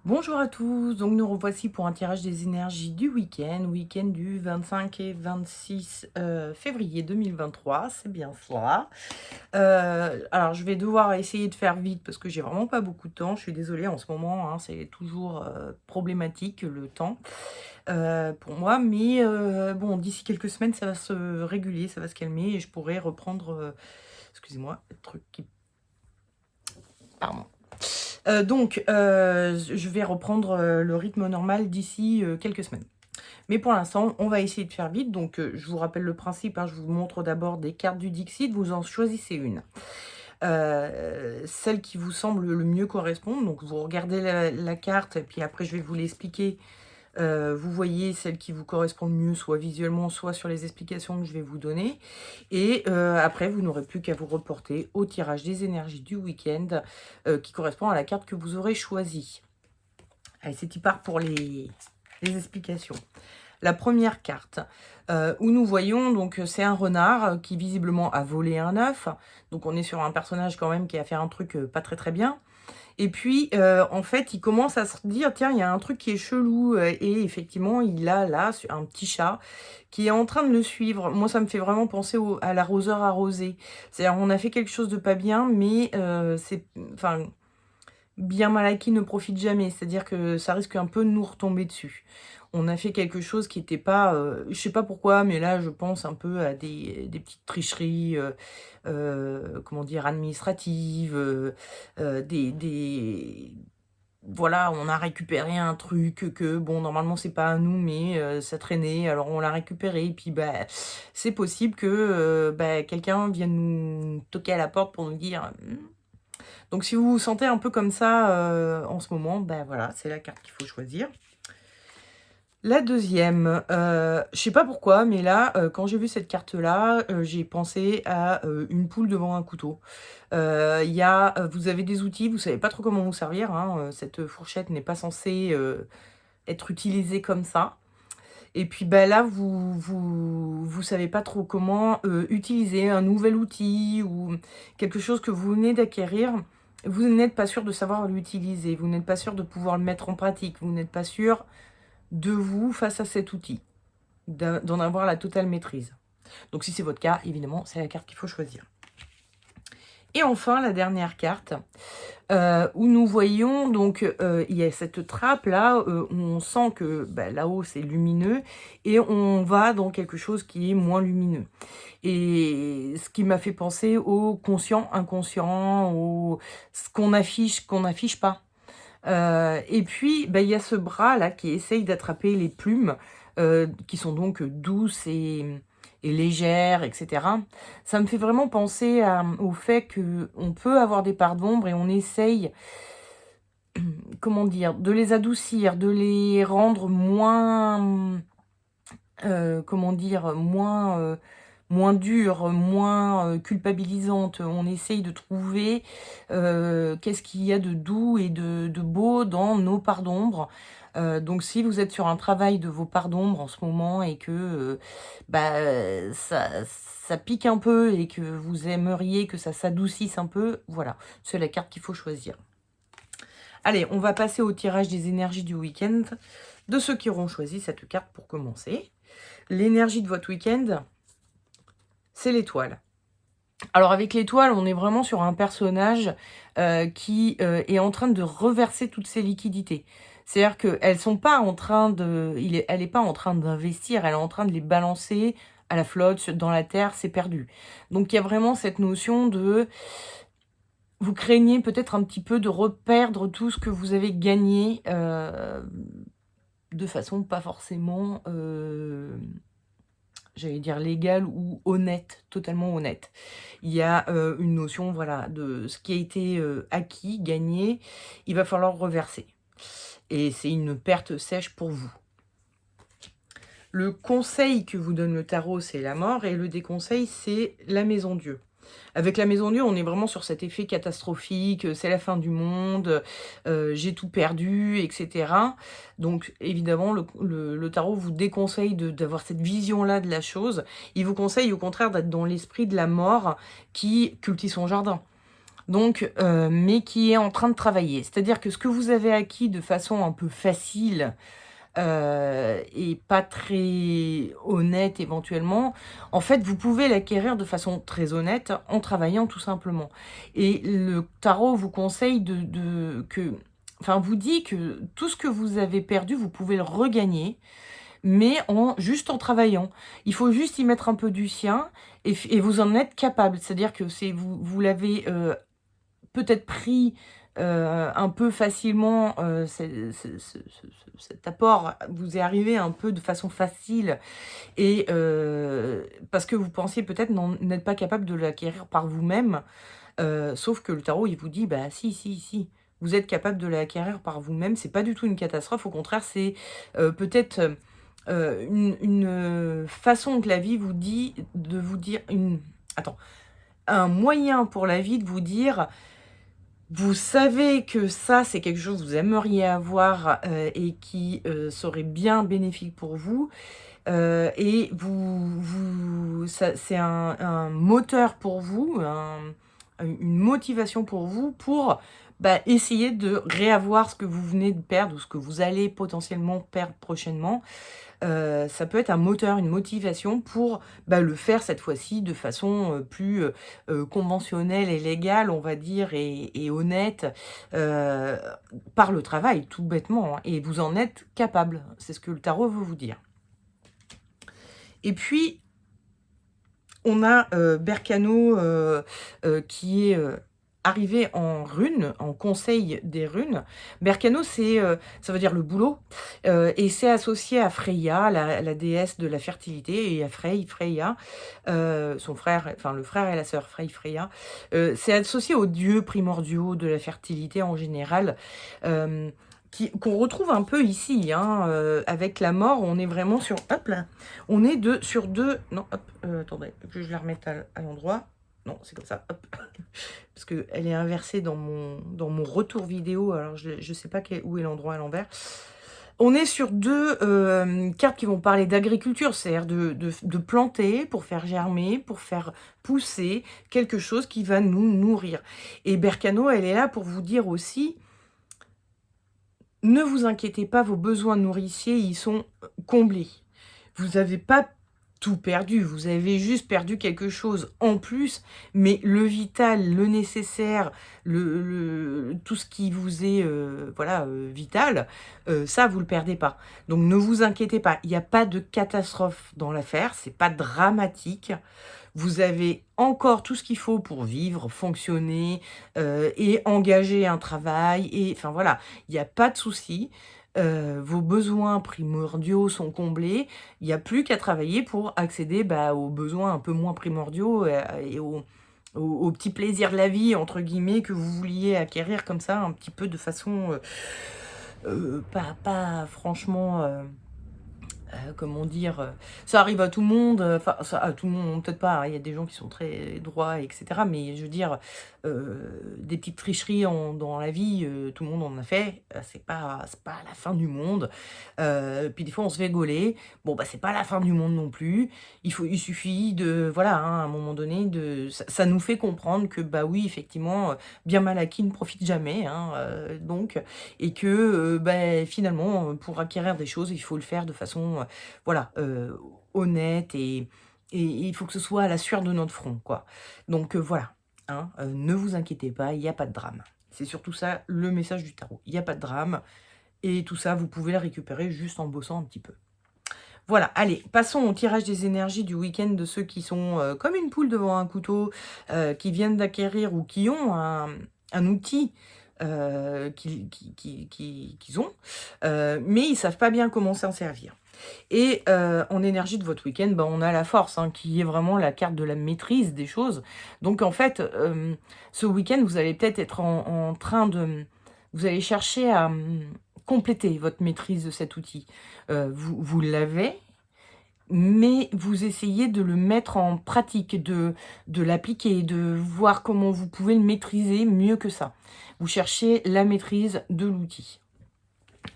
Bonjour à tous, donc nous revoici pour un tirage des énergies du week-end du 25 et 26 février 2023, c'est bien cela. Alors je vais devoir essayer de faire vite parce que j'ai vraiment pas beaucoup de temps, je suis désolée en ce moment, hein, c'est toujours problématique le temps pour moi, mais bon, d'ici quelques semaines ça va se réguler, ça va se calmer et je pourrai reprendre, excusez-moi, le truc qui... Pardon. Je vais reprendre le rythme normal d'ici quelques semaines. Mais pour l'instant, on va essayer de faire vite. Donc, je vous rappelle le principe, hein, je vous montre d'abord des cartes du Dixit, vous en choisissez une. Celle qui vous semble le mieux correspondre. Donc, vous regardez la carte, et puis après, je vais vous l'expliquer. Vous voyez celle qui vous correspond le mieux, soit visuellement, soit sur les explications que je vais vous donner. Et après, vous n'aurez plus qu'à vous reporter au tirage des énergies du week-end qui correspond à la carte que vous aurez choisie. Allez, c'est y part pour les explications. La première carte où nous voyons, donc c'est un renard qui visiblement a volé un œuf. Donc on est sur un personnage quand même qui a fait un truc pas très très bien. Et puis, en fait, il commence à se dire: «Tiens, il y a un truc qui est chelou», et effectivement, il a là un petit chat qui est en train de le suivre. Moi, ça me fait vraiment penser à l'arroseur arrosé. C'est-à-dire, on a fait quelque chose de pas bien, mais c'est enfin, bien mal acquis ne profite jamais. C'est-à-dire que ça risque un peu de nous retomber dessus. On a fait quelque chose qui était pas, je sais pas pourquoi, mais là, je pense un peu à des petites tricheries, comment dire? Administratives, des voilà, on a récupéré un truc que bon, normalement, c'est pas à nous, mais ça traînait, alors on l'a récupéré et puis, bah, c'est possible que, bah, quelqu'un vienne nous toquer à la porte pour nous dire: «Mmh». Donc si vous vous sentez un peu comme ça, en ce moment, bah, voilà, c'est la carte qu'il faut choisir. La deuxième, je sais pas pourquoi, mais là, quand j'ai vu cette carte-là, j'ai pensé à, une poule devant un couteau. Vous avez des outils, vous savez pas trop comment vous servir, hein, cette fourchette n'est pas censée, être utilisée comme ça. Et puis, bah, là, vous savez pas trop comment, utiliser un nouvel outil ou quelque chose que vous venez d'acquérir. Vous n'êtes pas sûr de savoir l'utiliser, vous n'êtes pas sûr de pouvoir le mettre en pratique, vous n'êtes pas sûr de vous face à cet outil, d'en avoir la totale maîtrise. Donc si c'est votre cas, évidemment, c'est la carte qu'il faut choisir. Et enfin, la dernière carte, où nous voyons donc, il y a cette trappe là, où on sent que, bah, là-haut c'est lumineux et on va dans quelque chose qui est moins lumineux. Et ce qui m'a fait penser au conscient, inconscient, au qu'on n'affiche pas. Et puis, bah, il y a ce bras-là qui essaye d'attraper les plumes, qui sont donc douces et légères, et cetera. Ça me fait vraiment penser au fait qu'on peut avoir des parts d'ombre et on essaye, comment dire? De les adoucir, de les rendre moins, comment dire? Moins dures, moins, culpabilisantes. On essaye de trouver, qu'est-ce qu'il y a de doux et de beau dans nos parts d'ombre. Donc si vous êtes sur un travail de vos parts d'ombre en ce moment et que, bah, ça pique un peu et que vous aimeriez que ça s'adoucisse un peu, voilà, c'est la carte qu'il faut choisir. Allez, on va passer au tirage des énergies du week-end de ceux qui auront choisi cette carte pour commencer. L'énergie de votre week-end, c'est l'étoile. Alors avec l'étoile, on est vraiment sur un personnage, qui, est en train de reverser toutes ses liquidités. C'est-à-dire qu'elles sont pas en train de elle est pas en train d'investir, elle est en train de les balancer à la flotte, dans la terre, c'est perdu. Donc il y a vraiment cette notion de vous craignez peut-être un petit peu de reperdre tout ce que vous avez gagné, de façon pas forcément, j'allais dire légale ou honnête, totalement honnête. Il y a, une notion, voilà, de ce qui a été, acquis, gagné, il va falloir reverser et c'est une perte sèche pour vous. Le conseil que vous donne le tarot, c'est la mort et le déconseil, c'est la maison Dieu. Avec la maison Dieu, on est vraiment sur cet effet catastrophique, c'est la fin du monde, j'ai tout perdu, et cetera. Donc évidemment, le tarot vous déconseille d'avoir cette vision-là de la chose. Il vous conseille au contraire d'être dans l'esprit de la mort qui cultive son jardin. Donc, mais qui est en train de travailler. C'est-à-dire que ce que vous avez acquis de façon un peu facile, et pas très honnête éventuellement, en fait, vous pouvez l'acquérir de façon très honnête en travaillant tout simplement. Et le tarot vous conseille enfin, vous dit que tout ce que vous avez perdu, vous pouvez le regagner, mais juste en travaillant. Il faut juste y mettre un peu du sien et vous en êtes capable. C'est-à-dire que vous l'avez, peut-être pris, un peu facilement, cet apport vous est arrivé un peu de façon facile et parce que vous pensiez peut-être n'être pas capable de l'acquérir par vous-même, sauf que le tarot, il vous dit: «Bah si, si, si, vous êtes capable de l'acquérir par vous-même». C'est pas du tout une catastrophe, au contraire, c'est, peut-être, une façon que la vie vous dit de vous dire un moyen pour la vie de vous dire: vous savez que ça, c'est quelque chose que vous aimeriez avoir, et qui, serait bien bénéfique pour vous, et ça c'est un moteur pour vous, une motivation pour vous pour, bah, essayer de réavoir ce que vous venez de perdre ou ce que vous allez potentiellement perdre prochainement. Ça peut être un moteur, une motivation pour, bah, le faire cette fois-ci de façon, plus, conventionnelle et légale, on va dire et honnête, heu, par le travail, tout bêtement, hein, et vous en êtes capable. C'est ce que le tarot veut vous dire. Et puis, on a, Bercano, qui est, arrivé en runes, en conseil des runes. Bercano, ça veut dire le boulot, et c'est associé à Freya, la déesse de la fertilité, et à Freya, son frère, enfin le frère et la sœur Freya. C'est associé aux dieux primordiaux de la fertilité en général, qu'on retrouve un peu ici, hein, avec la mort. On est vraiment sur, hop là, on est sur deux, non, hop, attendez, que je la remette à l'endroit. Non, c'est comme ça, hop. Parce qu'elle est inversée dans mon retour vidéo, alors je ne sais pas où est l'endroit à l'envers. On est sur deux cartes qui vont parler d'agriculture, c'est-à-dire de planter pour faire germer, pour faire pousser quelque chose qui va nous nourrir. Et Bercano, elle est là pour vous dire aussi: ne vous inquiétez pas, vos besoins nourriciers, ils sont comblés. Vous n'avez pas tout perdu, vous avez juste perdu quelque chose en plus, mais le vital, le nécessaire, tout ce qui vous est, voilà, vital, ça vous le perdez pas. Donc ne vous inquiétez pas, il y a pas de catastrophe dans l'affaire, c'est pas dramatique. Vous avez encore tout ce qu'il faut pour vivre, fonctionner, et engager un travail, et enfin voilà, il y a pas de souci. Vos besoins primordiaux sont comblés. Il y a plus qu'à travailler pour accéder, bah, aux besoins un peu moins primordiaux, et aux petits plaisirs de la vie, entre guillemets, que vous vouliez acquérir comme ça, un petit peu de façon, pas franchement, comment dire? Ça arrive à tout le monde, enfin ça à tout le monde, peut-être pas, hein, il y a des gens qui sont très droits et cetera, mais je veux dire, des petites tricheries dans la vie, tout le monde en a fait, c'est pas la fin du monde. Puis des fois on se fait gauler, bon, bah, c'est pas la fin du monde non plus. Il suffit de voilà, hein, à un moment donné ça nous fait comprendre que, bah, oui, effectivement, bien mal acquis ne profite jamais, hein, donc et que, beh, finalement, pour acquérir des choses, il faut le faire de façon, voilà, honnête, et il faut que ce soit à la sueur de notre front, quoi. Donc voilà, hein, ne vous inquiétez pas, il y a pas de drame. C'est surtout ça le message du tarot. Il y a pas de drame, et tout ça, vous pouvez le récupérer juste en bossant un petit peu. Voilà, allez, passons au tirage des énergies du week-end de ceux qui sont, comme une poule devant un couteau, qui viennent d'acquérir ou qui ont un outil, qu'ils ont, mais ils savent pas bien comment s'en servir. Et en énergie de votre week-end, bah, on a la force, hein, qui est vraiment la carte de la maîtrise des choses. Donc en fait, ce week-end, vous allez peut-être être en train de vous allez chercher à, compléter votre maîtrise de cet outil. Vous l'avez, mais vous essayez de le mettre en pratique, de l'appliquer, de voir comment vous pouvez le maîtriser mieux que ça. Vous cherchez la maîtrise de l'outil.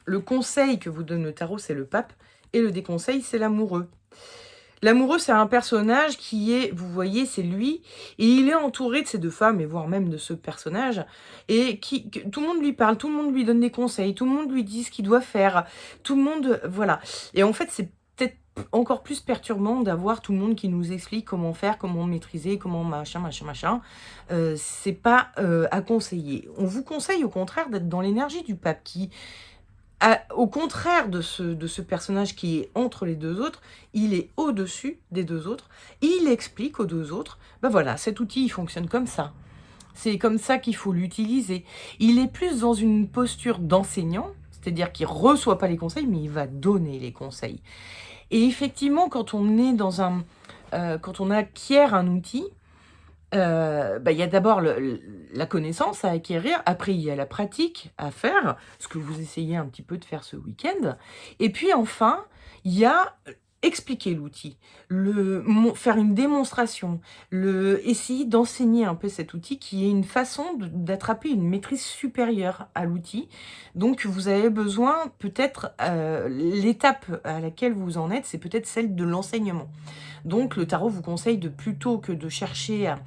Le conseil que vous donne le tarot, c'est le pape, et le déconseil, c'est l'amoureux. L'amoureux, c'est un personnage qui est, vous voyez, c'est lui, et il est entouré de ces 2 femmes et voire même de ce personnage et qui que tout le monde lui parle, tout le monde lui donne des conseils, tout le monde lui dit ce qu'il doit faire, tout le monde voilà et en fait, c'est peut-être encore plus perturbant d'avoir tout le monde qui nous explique comment faire, comment maîtriser, comment machin, machin, machin. C'est pas, à conseiller. On vous conseille au contraire d'être dans l'énergie du pape qui au contraire de ce personnage qui est entre les 2 autres, il est au-dessus des 2 autres. Il explique aux 2 autres: «Bah, voilà, cet outil, il fonctionne comme ça. C'est comme ça qu'il faut l'utiliser». Il est plus dans une posture d'enseignant, c'est-à-dire qu'il reçoit pas les conseils, mais il va donner les conseils. Et effectivement, quand on acquiert un outil, bah, il y a d'abord la connaissance à acquérir, après il y a la pratique à faire, ce que vous essayez un petit peu de faire ce week-end et puis enfin, il y a, expliquer l'outil, faire une démonstration, essayer d'enseigner un peu cet outil qui est une façon d'attraper une maîtrise supérieure à l'outil. Donc vous avez besoin peut-être, l'étape à laquelle vous en êtes, c'est peut-être celle de l'enseignement. Donc le tarot vous conseille de plutôt que de chercher à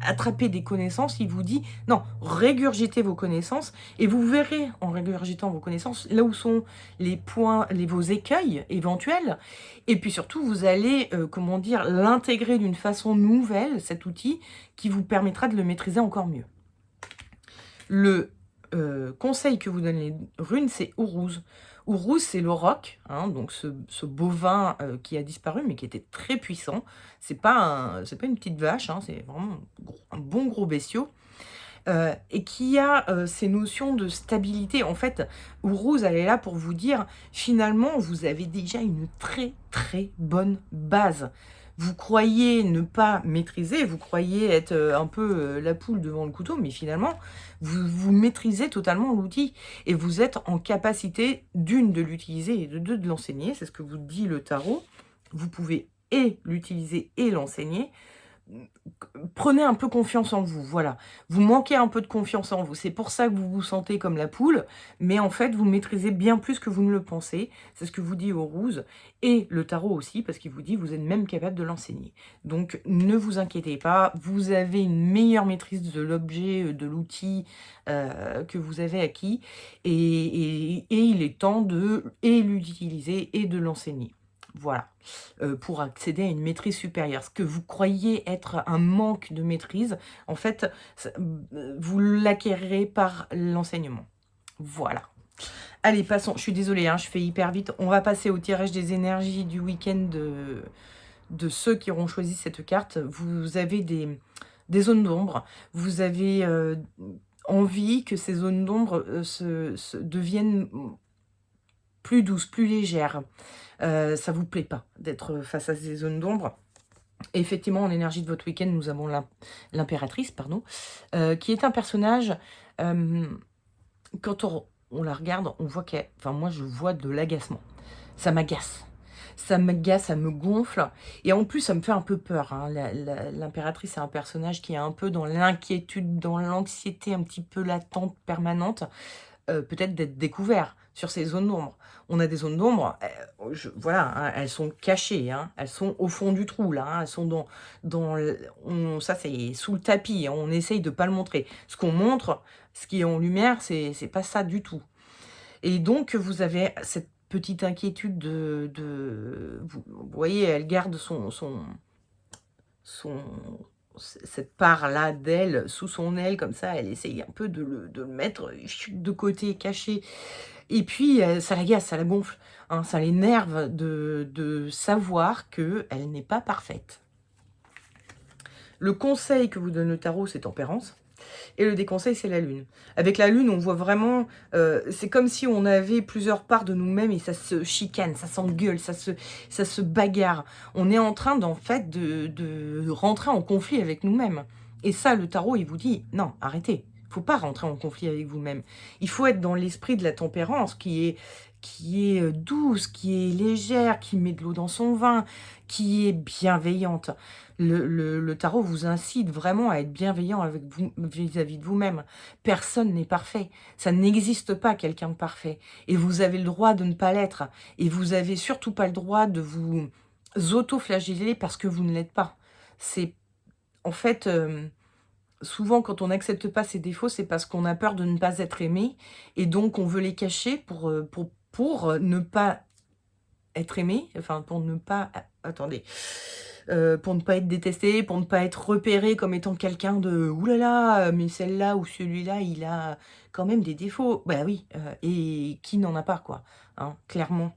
attraper des connaissances, il vous dit: «Non, régurgitez vos connaissances et vous verrez en régurgitant vos connaissances là où sont les points, vos écueils éventuels et puis surtout vous allez, comment dire? L'intégrer d'une façon nouvelle, cet outil, qui vous permettra de le maîtriser encore mieux». Le, conseil que vous donnent les runes, c'est Ourouz. Ourouz, c'est le roc, hein, donc ce bovin, qui a disparu, mais qui était très puissant. C'est pas une petite vache, hein, c'est vraiment un bon gros bestiau, et qui a, ces notions de stabilité. En fait, Ourouz, elle est là pour vous dire: «Finalement, vous avez déjà une très, très bonne base». Vous croyez ne pas maîtriser, vous croyez être, un peu, la poule devant le couteau, mais finalement, vous maîtrisez totalement l'outil et vous êtes en capacité, d'une de l'utiliser et de 2 de l'enseigner. C'est ce que vous dit le tarot. Vous pouvez et l'utiliser et l'enseigner. Mmh, prenez un peu confiance en vous, voilà. Vous manquez un peu de confiance en vous. C'est pour ça que vous vous sentez comme la poule, mais en fait, vous maîtrisez bien plus que vous ne le pensez. C'est ce que vous dit Ourouz et le tarot aussi, parce qu'il vous dit: «Vous êtes même capable de l'enseigner». Donc ne vous inquiétez pas, vous avez une meilleure maîtrise de l'objet, de l'outil, que vous avez acquis et il est temps de et l'utiliser et de l'enseigner. Voilà, pour accéder à une maîtrise supérieure. Ce que vous croyez être un manque de maîtrise, en fait, vous l'acquérirez par l'enseignement. Voilà. Allez, passons. Je suis désolée, hein, je fais hyper vite. On va passer au tirage des énergies du week-end de ceux qui auront choisi cette carte. Vous avez des zones d'ombre. Vous avez, envie que ces zones d'ombre, se deviennent plus douces, plus légères. Ça vous plaît pas d'être face à ces zones d'ombre. Et effectivement, en énergie de votre week-end, nous avons l'impératrice, pardon, qui est un personnage, quand on la regarde, on voit qu'elle enfin moi je vois de l'agacement. Ça m'agace. Ça m'agace, ça me gonfle et en plus ça me fait un peu peur, hein. L'impératrice, c'est un personnage qui est un peu dans l'inquiétude, dans l'anxiété un petit peu latente, permanente. Peut-être d'être découvert sur ces zones d'ombre. On a des zones d'ombre, voilà, hein, elles sont cachées, hein, elles sont au fond du trou là, hein, elles sont dans l on ça c'est sous le tapis, hein, on essaye de pas le montrer. Ce qu'on montre, ce qui est en lumière, c'est pas ça du tout et donc vous avez cette petite inquiétude vous voyez, elle garde son cette part-là d'elle sous son aile comme ça, elle essaye un peu de le mettre, de côté, caché et puis, ça l'agace, ça la gonfle, hein, ça l'énerve de savoir qu'elle n'est pas parfaite. Le conseil que vous donne le tarot, c'est tempérance et le déconseil, c'est la lune. Avec la lune, on voit vraiment, c'est comme si on avait plusieurs parts de nous-mêmes et ça se chicane, ça s'engueule, ça se bagarre. On est en train d'en fait de rentrer en conflit avec nous-mêmes et ça, le tarot, il vous dit: «Non, arrêtez, Faut pas rentrer en conflit avec vous-même. Il faut être dans l'esprit de la tempérance qui est douce, qui est légère, qui met de l'eau dans son vin, qui est bienveillante. Le tarot vous incite vraiment à être bienveillant avec vous vis-à-vis de vous-même. Personne n'est parfait. Ça n'existe pas quelqu'un de parfait. Et vous avez le droit de ne pas l'être. Et vous avez surtout pas le droit de vous auto-flageller parce que vous ne l'êtes pas. C'est en fait, souvent quand on n'accepte pas ses défauts, c'est parce qu'on a peur de ne pas être aimé et donc on veut les cacher pour ne pas être aimé, enfin pour ne pas attendez, pour ne pas être détesté, pour ne pas être repéré comme étant quelqu'un de: «Ouh là là, mais celle-là ou celui-là, il a quand même des défauts». Bah oui, et qui n'en a pas quoi, hein, clairement.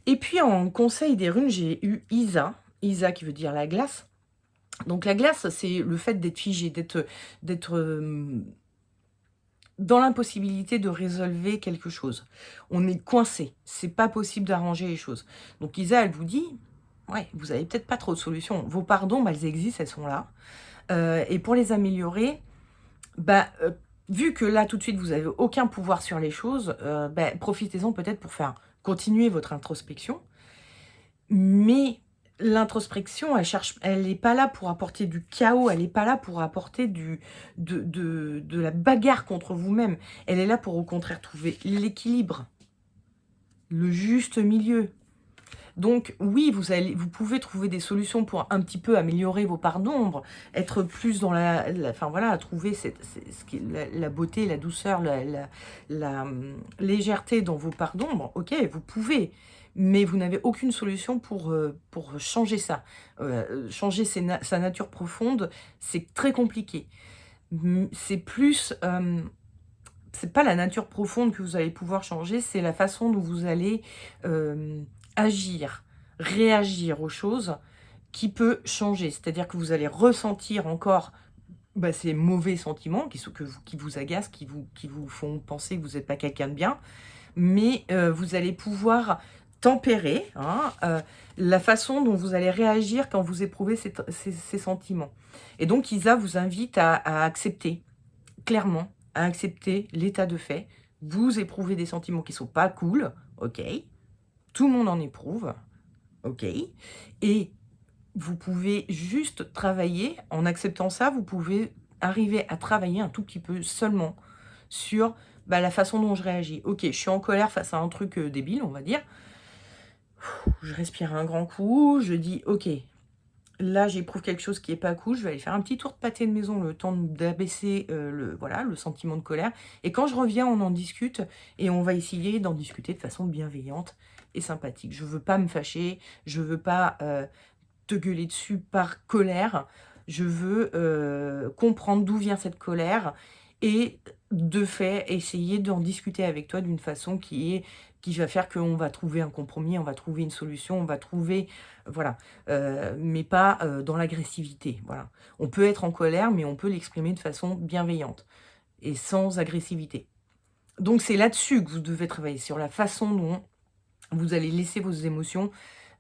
Et puis en conseil des runes, j'ai eu Isa, Isa qui veut dire la glace. Donc la glace, c'est le fait d'être figé, d'être dans l'impossibilité de résolver quelque chose. On est coincé, c'est pas possible d'arranger les choses. Donc Isa, elle vous dit: «Ouais, vous avez peut-être pas trop de solutions. Vos pardons, bah, elles existent, elles sont là. Et pour les améliorer, bah, vu que là, tout de suite, vous avez aucun pouvoir sur les choses, bah, profitez-en peut-être pour faire continuer votre introspection. Mais l'introspection, elle est pas là pour apporter du chaos, elle est pas là pour apporter de la bagarre contre vous-même. Elle est là pour, au contraire, trouver l'équilibre, le juste milieu. Donc oui, vous pouvez trouver des solutions pour un petit peu améliorer vos parts d'ombre, être plus dans enfin voilà, trouver la beauté, la douceur, légèreté dans vos parts d'ombre. OK, vous pouvez, mais vous n'avez aucune solution pour changer ça. Changer sa nature profonde, c'est très compliqué. C'est plus, c'est pas la nature profonde que vous allez pouvoir changer, c'est la façon dont vous allez, agir, réagir aux choses qui peut changer. C'est-à-dire que vous allez ressentir encore, bah, ces mauvais sentiments qui vous agacent, qui vous font penser que vous n'êtes pas quelqu'un de bien, mais vous allez pouvoir tempérer, hein, la façon dont vous allez réagir quand vous éprouvez ces sentiments. Et donc Isa vous invite à accepter, clairement, à accepter l'état de fait. Vous éprouvez des sentiments qui sont pas cool, OK. Tout le monde en éprouve, OK. Et vous pouvez juste travailler, en acceptant ça, vous pouvez arriver à travailler un tout petit peu seulement sur, bah, la façon dont je réagis. OK, je suis en colère face à un truc, débile, on va dire. Je respire un grand coup, je dis: «OK, là, j'éprouve quelque chose qui est pas cool, je vais aller faire un petit tour de pâté de maison, le temps d'abaisser, voilà, le sentiment de colère et quand je reviens, on en discute et on va essayer d'en discuter de façon bienveillante et sympathique. Je veux pas me fâcher, je veux pas, te gueuler dessus par colère. Je veux, comprendre d'où vient cette colère et de fait, essayer d'en discuter avec toi d'une façon qui va faire qu'on va trouver un compromis, on va trouver une solution, on va trouver voilà, mais pas, dans l'agressivité, voilà. On peut être en colère, mais on peut l'exprimer de façon bienveillante et sans agressivité. Donc c'est là-dessus que vous devez travailler, sur la façon dont vous allez laisser vos émotions,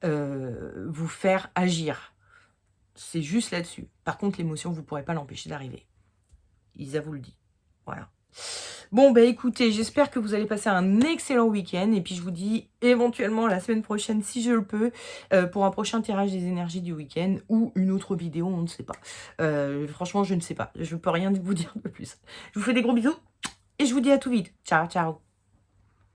vous faire agir. C'est juste là-dessus. Par contre, l'émotion, vous ne pourrez pas l'empêcher d'arriver. Isa vous le dit. Voilà. Bon, bah écoutez, j'espère que vous allez passer un excellent week-end. Et puis, je vous dis éventuellement la semaine prochaine, si je le peux, pour un prochain tirage des énergies du week-end ou une autre vidéo, on ne sait pas. Franchement, je ne sais pas. Je ne peux rien vous dire de plus. Je vous fais des gros bisous et je vous dis à tout vite. Ciao, ciao.